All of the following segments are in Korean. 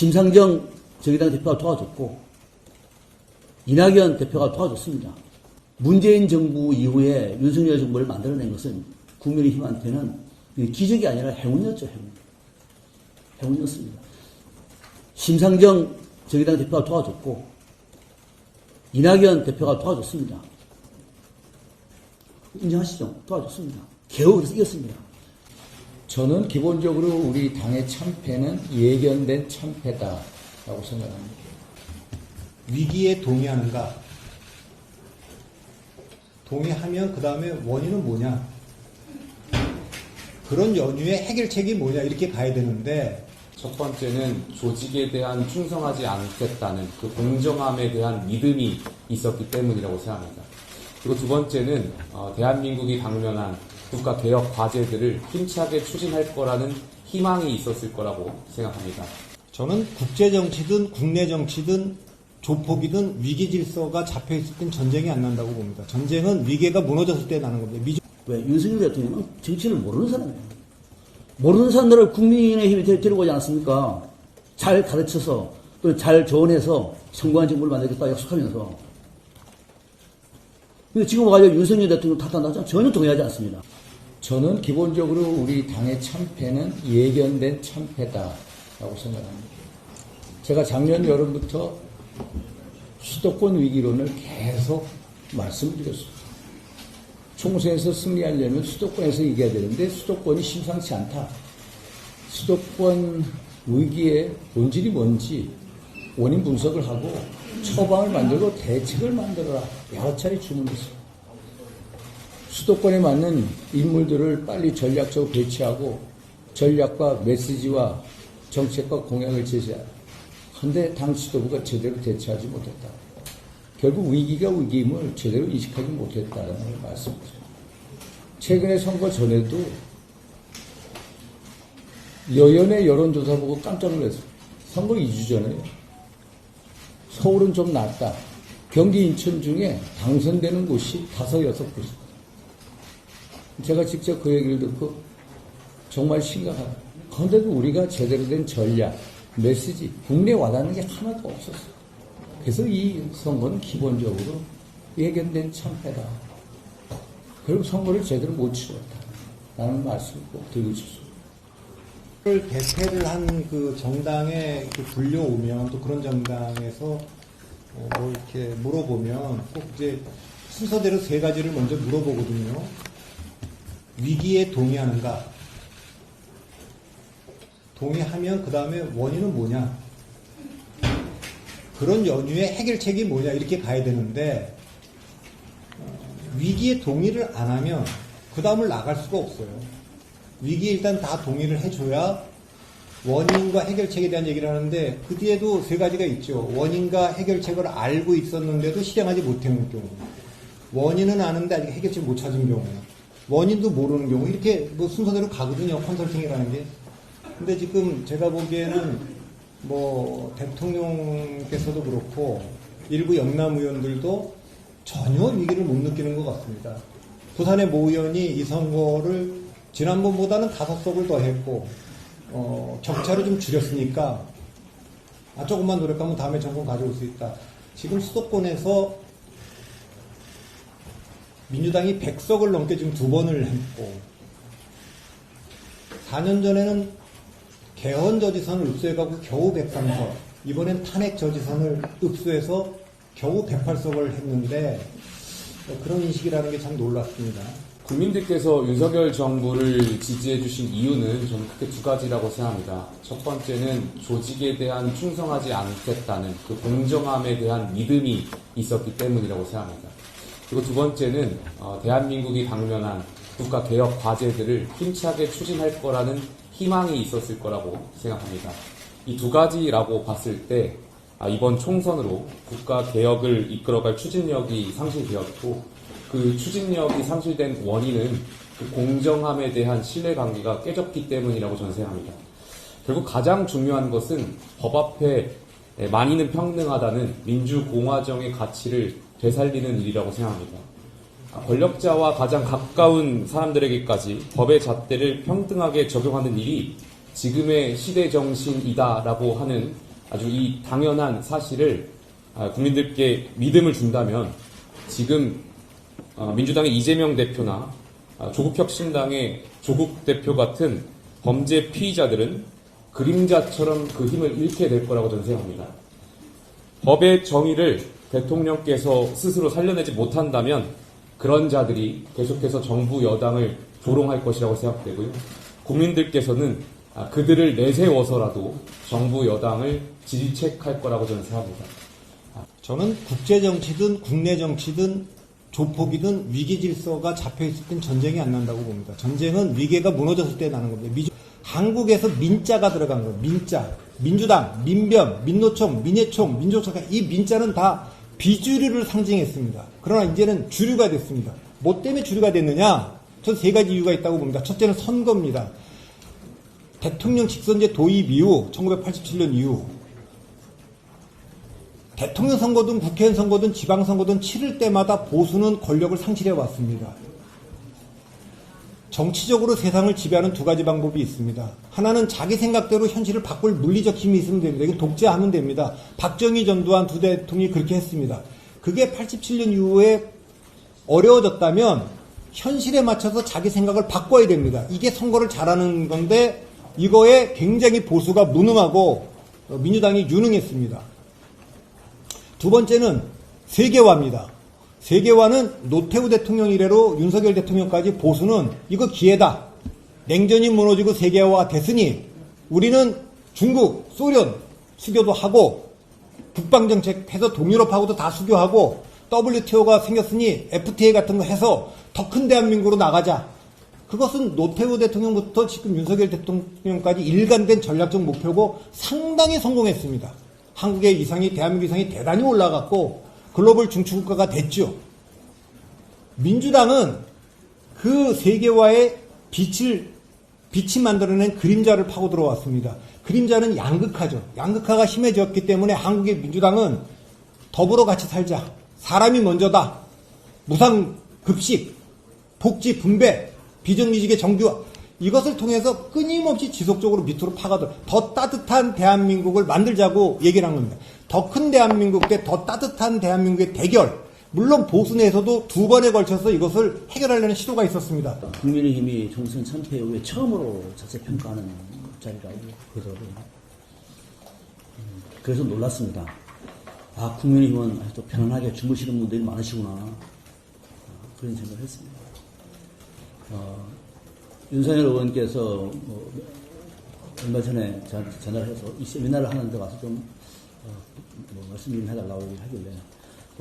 심상정 정의당 대표가 도와줬고 이낙연 대표가 도와줬습니다. 문재인 정부 이후에 윤석열 정부를 만들어낸 것은 국민의힘한테는 기적이 아니라 행운이었죠. 행운이었습니다. 심상정 정의당 대표가 도와줬고 이낙연 대표가 도와줬습니다. 인정하시죠? 도와줬습니다. 겨우 그래서 이겼습니다. 저는 기본적으로 우리 당의 참패는 예견된 참패다라고 생각합니다. 위기에 동의하는가? 동의하면 그 다음에 원인은 뭐냐? 그런 연유의 해결책이 뭐냐? 이렇게 가야 되는데, 첫 번째는 조직에 대한 충성하지 않겠다는 그 공정함에 대한 믿음이 있었기 때문이라고 생각합니다. 그리고 두 번째는 대한민국이 당면한 국가개혁 과제들을 힘차게 추진할 거라는 희망이 있었을 거라고 생각합니다. 저는 국제정치든 국내정치든 조폭이든 위기질서가 잡혀있을 땐 전쟁이 안 난다고 봅니다. 전쟁은 위계가 무너졌을 때 나는 겁니다. 왜? 윤석열 대통령은 정치를 모르는 사람이에요. 모르는 사람들을 국민의힘이 데리고 오지 않았습니까? 잘 가르쳐서 또 잘 조언해서 성공한 정부를 만들겠다 약속하면서. 근데 지금 와가지고 윤석열 대통령 탓한다고 전혀 동의하지 않습니다. 저는 기본적으로 우리 당의 참패는 예견된 참패다라고 생각합니다. 제가 작년 여름부터 수도권 위기론을 계속 말씀드렸습니다. 총선에서 승리하려면 수도권에서 이겨야 되는데 수도권이 심상치 않다. 수도권 위기의 본질이 뭔지 원인 분석을 하고 처방을 만들고 대책을 만들어라. 여러 차례 주문했습니다. 수도권에 맞는 인물들을 빨리 전략적으로 배치하고 전략과 메시지와 정책과 공약을 제시하라. 그런데 당 지도부가 제대로 대처하지 못했다. 결국 위기가 위기임을 제대로 인식하지 못했다는 말씀이죠. 최근에 선거 전에도 여연의 여론조사 보고 깜짝 놀랐어요. 선거 2주 전에요. 서울은 좀 낫다. 경기 인천 중에 당선되는 곳이 5, 6곳입니다. 제가 직접 그 얘기를 듣고 정말 심각하다. 그런데도 우리가 제대로 된 전략, 메시지, 국내에 와닿는 게 하나도 없었어요. 그래서 이 선거는 기본적으로 예견된 참패다. 그리고 선거를 제대로 못 치렀다. 라는 말씀을 꼭 드리고 싶습니다. 대패를 한 그 정당에 불려오면 또 그런 정당에서 뭐 이렇게 물어보면 꼭 이제 순서대로 3가지를 먼저 물어보거든요. 위기에 동의하는가? 동의하면 그 다음에 원인은 뭐냐? 그런 연유의 해결책이 뭐냐? 이렇게 가야 되는데 위기에 동의를 안 하면 그 다음을 나갈 수가 없어요. 위기에 일단 다 동의를 해줘야 원인과 해결책에 대한 얘기를 하는데 그 뒤에도 3가지가 있죠. 원인과 해결책을 알고 있었는데도 실행하지 못하는 경우, 원인은 아는데 아직 해결책 못 찾은 경우, 원인도 모르는 경우, 이렇게 뭐 순서대로 가거든요. 컨설팅이라는 게. 근데 지금 제가 보기에는 뭐 대통령께서도 그렇고 일부 영남 의원들도 전혀 위기를 못 느끼는 것 같습니다. 부산의 모 의원이 이 선거를 지난번보다는 5석을 더 했고 격차를 좀 줄였으니까 조금만 노력하면 다음에 정권 가져올 수 있다. 지금 수도권에서 민주당이 100석을 넘게 지금 2번을 했고 4년 전에는 개헌 저지선을 흡수해가고 겨우 103석, 이번엔 탄핵 저지선을 흡수해서 겨우 108석을 했는데 그런 인식이라는 게 참 놀랍습니다. 국민들께서 윤석열 정부를 지지해 주신 이유는 저는 크게 2가지라고 생각합니다. 첫 번째는 조직에 대한 충성하지 않겠다는 그 공정함에 대한 믿음이 있었기 때문이라고 생각합니다. 그리고 두 번째는 대한민국이 당면한 국가개혁 과제들을 힘차게 추진할 거라는 희망이 있었을 거라고 생각합니다. 이 2가지라고 봤을 때 이번 총선으로 국가개혁을 이끌어갈 추진력이 상실되었고 그 추진력이 상실된 원인은 그 공정함에 대한 신뢰관계가 깨졌기 때문이라고 저는 생각합니다. 결국 가장 중요한 것은 법 앞에 만인은 평등하다는 민주공화정의 가치를 되살리는 일이라고 생각합니다. 권력자와 가장 가까운 사람들에게까지 법의 잣대를 평등하게 적용하는 일이 지금의 시대 정신이다라고 하는 아주 이 당연한 사실을 국민들께 믿음을 준다면 지금 민주당의 이재명 대표나 조국혁신당의 조국 대표 같은 범죄 피의자들은 그림자처럼 그 힘을 잃게 될 거라고 저는 생각합니다. 법의 정의를 대통령께서 스스로 살려내지 못한다면 그런 자들이 계속해서 정부 여당을 조롱할 것이라고 생각되고요. 국민들께서는 그들을 내세워서라도 정부 여당을 질책할 거라고 저는 생각합니다. 저는 국제정치든 국내 정치든 조폭이든 위기 질서가 잡혀있을 땐 전쟁이 안 난다고 봅니다. 전쟁은 위계가 무너졌을 때 나는 겁니다. 한국에서 민자가 들어간 거예요. 민자. 민주당, 민변, 민노총, 민예총, 민족사가 이 민자는 다 비주류를 상징했습니다. 그러나 이제는 주류가 됐습니다. 뭐 때문에 주류가 됐느냐? 전 세 가지 이유가 있다고 봅니다. 첫째는 선거입니다. 대통령 직선제 도입 이후 1987년 이후 대통령 선거든 국회의원 선거든 지방선거든 치를 때마다 보수는 권력을 상실해 왔습니다. 정치적으로 세상을 지배하는 두 가지 방법이 있습니다. 하나는 자기 생각대로 현실을 바꿀 물리적 힘이 있으면 됩니다. 이건 독재하면 됩니다. 박정희, 전두환 두 대통령이 그렇게 했습니다. 그게 87년 이후에 어려워졌다면 현실에 맞춰서 자기 생각을 바꿔야 됩니다. 이게 선거를 잘하는 건데 이거에 굉장히 보수가 무능하고 민주당이 유능했습니다. 두 번째는 세계화입니다. 세계화는 노태우 대통령 이래로 윤석열 대통령까지 보수는 이거 기회다. 냉전이 무너지고 세계화가 됐으니 우리는 중국, 소련 수교도 하고 북방정책 해서 동유럽하고도 다 수교하고 WTO가 생겼으니 FTA 같은 거 해서 더 큰 대한민국으로 나가자. 그것은 노태우 대통령부터 지금 윤석열 대통령까지 일관된 전략적 목표고 상당히 성공했습니다. 한국의 위상이, 대한민국 위상이 대단히 올라갔고 글로벌 중추국가가 됐죠. 민주당은 그 세계화의 빛이 만들어낸 그림자를 파고 들어왔습니다. 그림자는 양극화죠. 양극화가 심해졌기 때문에 한국의 민주당은 더불어 같이 살자. 사람이 먼저다. 무상급식, 복지 분배, 비정규직의 정규화. 이것을 통해서 끊임없이 지속적으로 밑으로 파가들어 더 따뜻한 대한민국을 만들자고 얘기를 한 겁니다. 더 큰 대한민국 대 더 따뜻한 대한민국의 대결. 물론 보수 내에서도 두 번에 걸쳐서 이것을 해결하려는 시도가 있었습니다. 국민의힘이 총선 참패 이후에 처음으로 자세평가하는 자리라고 그러더라고요. 그래서 놀랐습니다. 아, 국민의힘은 아직도 편안하게 주무시는 분들이 많으시구나. 그런 생각을 했습니다. 윤석열 의원께서 얼마 전에 저한테 전화를 해서 이 세미나를 하는데 와서 좀 말씀 좀 해달라고 하길래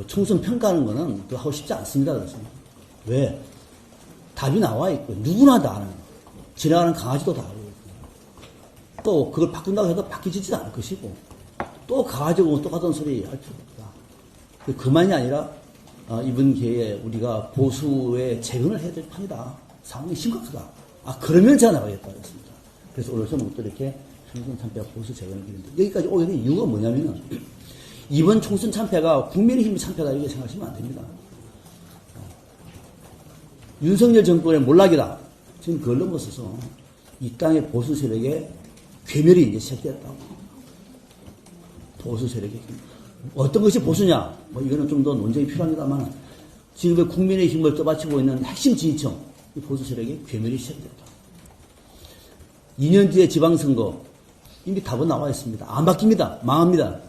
총선 평가하는 거는 또 하고 싶지 않습니다. 그렇습니다. 왜? 답이 나와 있고 누구나 다 아는 거. 지나가는 강아지도 다 알고 있고 또 그걸 바꾼다고 해도 바뀌지도 않을 것이고 또 강아지고 똑같은 소리 할 필요가 없다. 그만이 아니라 이번 기회에 우리가 보수의 재건을 해야 될 판이다. 상황이 심각하다. 그러면 제가 나가겠다 그랬습니다. 그래서 오늘 저녁부터 이렇게 총선 참패와 보수 재건을 기는데 여기까지 오게 된 이유가 뭐냐면은 이번 총선 참패가 국민의힘 참패다 이렇게 생각하시면 안 됩니다. 윤석열 정권의 몰락이다. 지금 그걸 넘어서서 이 땅의 보수 세력의 괴멸이 이제 시작됐다고. 보수 세력의 어떤 것이 보수냐? 이거는 좀 더 논쟁이 필요합니다만 지금 국민의힘을 떠받치고 있는 핵심 지지층 이 보수 세력의 괴멸이 시작됐다. 2년 뒤에 지방선거 이미 답은 나와 있습니다. 안 바뀝니다. 망합니다.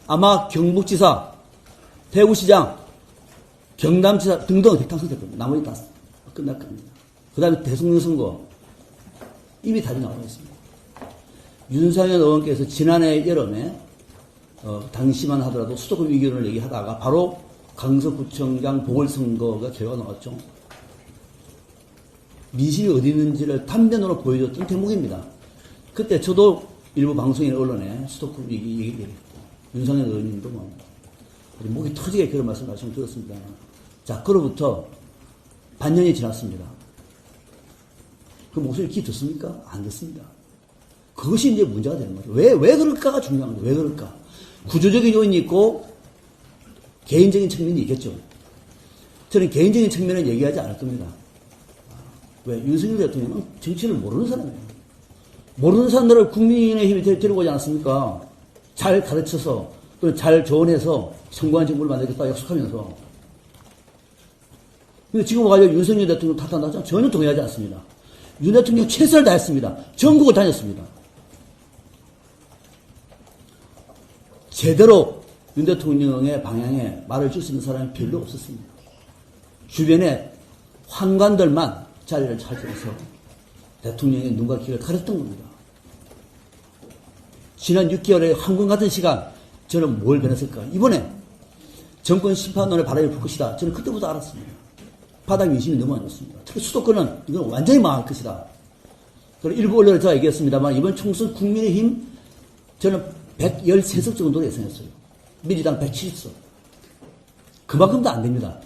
아마 경북지사, 대구시장, 경남지사 등등 대통령 겁니다. 나머지 다 끝날 겁니다. 그 다음에 대통령 선거 이미 답이 나와 있습니다. 윤석열 의원께서 지난해 여름에 당시만 하더라도 수도권 위기론을 얘기하다가 바로 강서구청장 보궐선거가 결과가 나왔죠. 민심이 어디 있는지를 단면으로 보여줬던 대목입니다. 그때 저도 일부 방송인 언론에 수도권 위기 얘기했고 윤석열 의원님도 목이 터지게 그런 말씀을 드렸습니다. 자, 그로부터 반년이 지났습니다. 그 목소리 귀 듣습니까? 안 듣습니다. 그것이 이제 문제가 되는 거죠. 왜 그럴까가 중요한 거죠. 왜 그럴까? 구조적인 요인이 있고 개인적인 측면이 있겠죠. 저는 개인적인 측면은 얘기하지 않을 겁니다. 왜? 윤석열 대통령은 정치를 모르는 사람이에요. 모르는 사람들을 국민의힘이 데리고 오지 않았습니까? 잘 가르쳐서 또 잘 조언해서 성공한 정부를 만들겠다 약속하면서. 근데 지금 와가지고 윤석열 대통령 탓한다고 전혀 동의하지 않습니다. 윤 대통령 최선을 다했습니다. 전국을 다녔습니다. 제대로 윤 대통령의 방향에 말을 줄 수 있는 사람이 별로 없었습니다. 주변에 환관들만 자리를 차지해서 대통령의 눈과 귀를 가렸던 겁니다. 지난 6개월의 황금 같은 시간, 저는 뭘 변했을까? 이번에 정권 심판론의 바람이 불 것이다. 저는 그때부터 알았습니다. 바닥 민심이 너무 안 좋습니다. 특히 수도권은 이건 완전히 망할 것이다. 그리고 일부 언론에 제가 얘기했습니다만 이번 총선 국민의힘 저는 113석 정도로 예상했어요. 민주당 170석. 그만큼도 안 됩니다.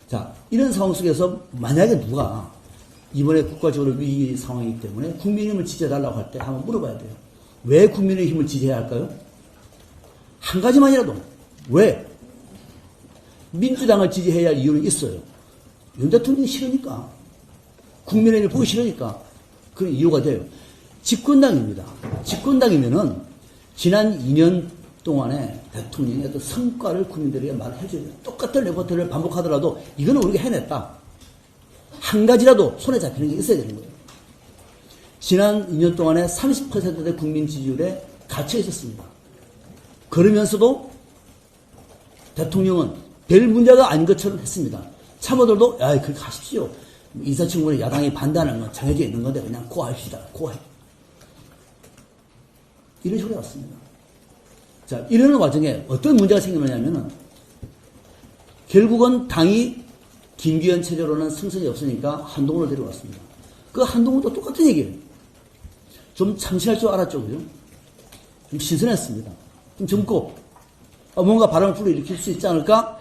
자, 이런 상황 속에서 만약에 누가 이번에 국가적으로 위기 상황이기 때문에 국민의힘을 지지해달라고 할 때 한번 물어봐야 돼요. 왜 국민의힘을 지지해야 할까요? 한 가지만이라도. 왜? 민주당을 지지해야 할 이유는 있어요. 윤 대통령이 싫으니까. 국민의힘을 보기 싫으니까. 그런 이유가 돼요. 집권당입니다. 집권당이면은 지난 2년 동안에 대통령의 어떤 성과를 국민들에게 말해줘야 돼요. 똑같은 레포트를 반복하더라도 이거는 우리가 해냈다. 한 가지라도 손에 잡히는 게 있어야 되는 거예요. 지난 2년 동안에 30%의 국민 지지율에 갇혀 있었습니다. 그러면서도 대통령은 별 문제가 아닌 것처럼 했습니다. 참모들도 야, 그렇게 하십시오. 인사청문회 야당이 반대하는 건 정해져 있는 건데 그냥 고합시다. 고해. 이런 식으로 왔습니다. 자, 이러는 과정에 어떤 문제가 생기느냐면은 결국은 당이 김기현 체제로는 승선이 없으니까 한동훈을 데려왔습니다. 그 한동훈도 똑같은 얘기예요. 좀 참신할 줄 알았죠, 그죠? 좀 신선했습니다. 좀 젊고 뭔가 바람을 불어일으킬 수 있지 않을까?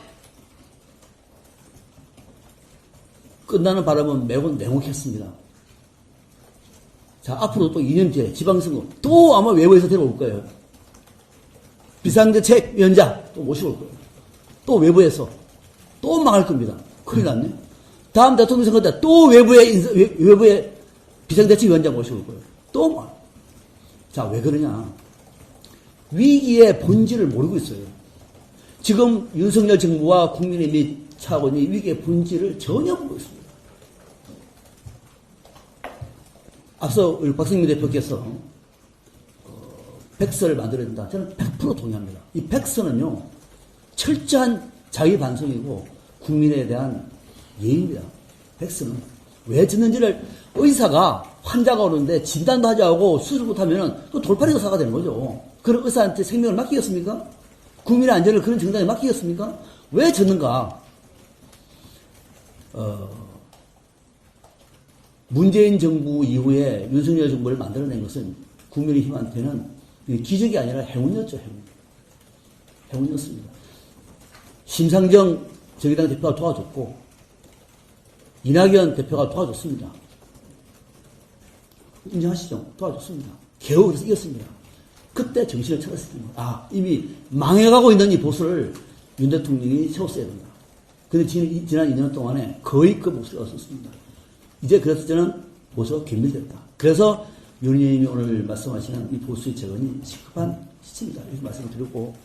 끝나는 바람은 매번 냉혹했습니다. 자, 앞으로 또 2년 뒤에 지방선거 또 아마 외부에서 데려올 거예요. 비상대책위원장 또 모시고 올 거예요. 또 외부에서 또 망할 겁니다. 큰일 났네. 다음 대통령 선거 때 또 외부에 비상대책위원장 모시고 올 거예요. 또 망. 자, 왜 그러냐? 위기의 본질을 모르고 있어요. 지금 윤석열 정부와 국민의힘이 처하고 있는 위기의 본질을 전혀 모르고 있습니다. 앞서 우리 박성민 대표께서 백서를 만들어야 된다. 저는 100% 동의합니다. 이 백서는요, 철저한 자기 반성이고 국민에 대한 예의입니다. 백서는 왜 듣는지를 의사가 환자가 오는데 진단도 하지 않고 수술 못하면 또 돌팔이 의사가 되는 거죠. 그런 의사한테 생명을 맡기겠습니까? 국민의 안전을 그런 정당에 맡기겠습니까? 왜 졌는가? 문재인 정부 이후에 윤석열 정부를 만들어낸 것은 국민의힘한테는 기적이 아니라 행운이었죠. 행운이었습니다. 심상정 정의당 대표가 도와줬고 이낙연 대표가 도와줬습니다. 인정하시죠? 도와줬습니다. 겨우 그래서 이겼습니다. 그때 정신을 차렸을 때입니다. 이미 망해가고 있는 이 보수를 윤 대통령이 세웠어야 된다. 근데 지난 2년 동안에 거의 그 목소리가 없었습니다. 이제 그래서 저는 보수가 괴멸됐다. 그래서 윤 의원님이 오늘 말씀하시는 이 보수의 재건이 시급한 시점이다. 이렇게 말씀을 드렸고,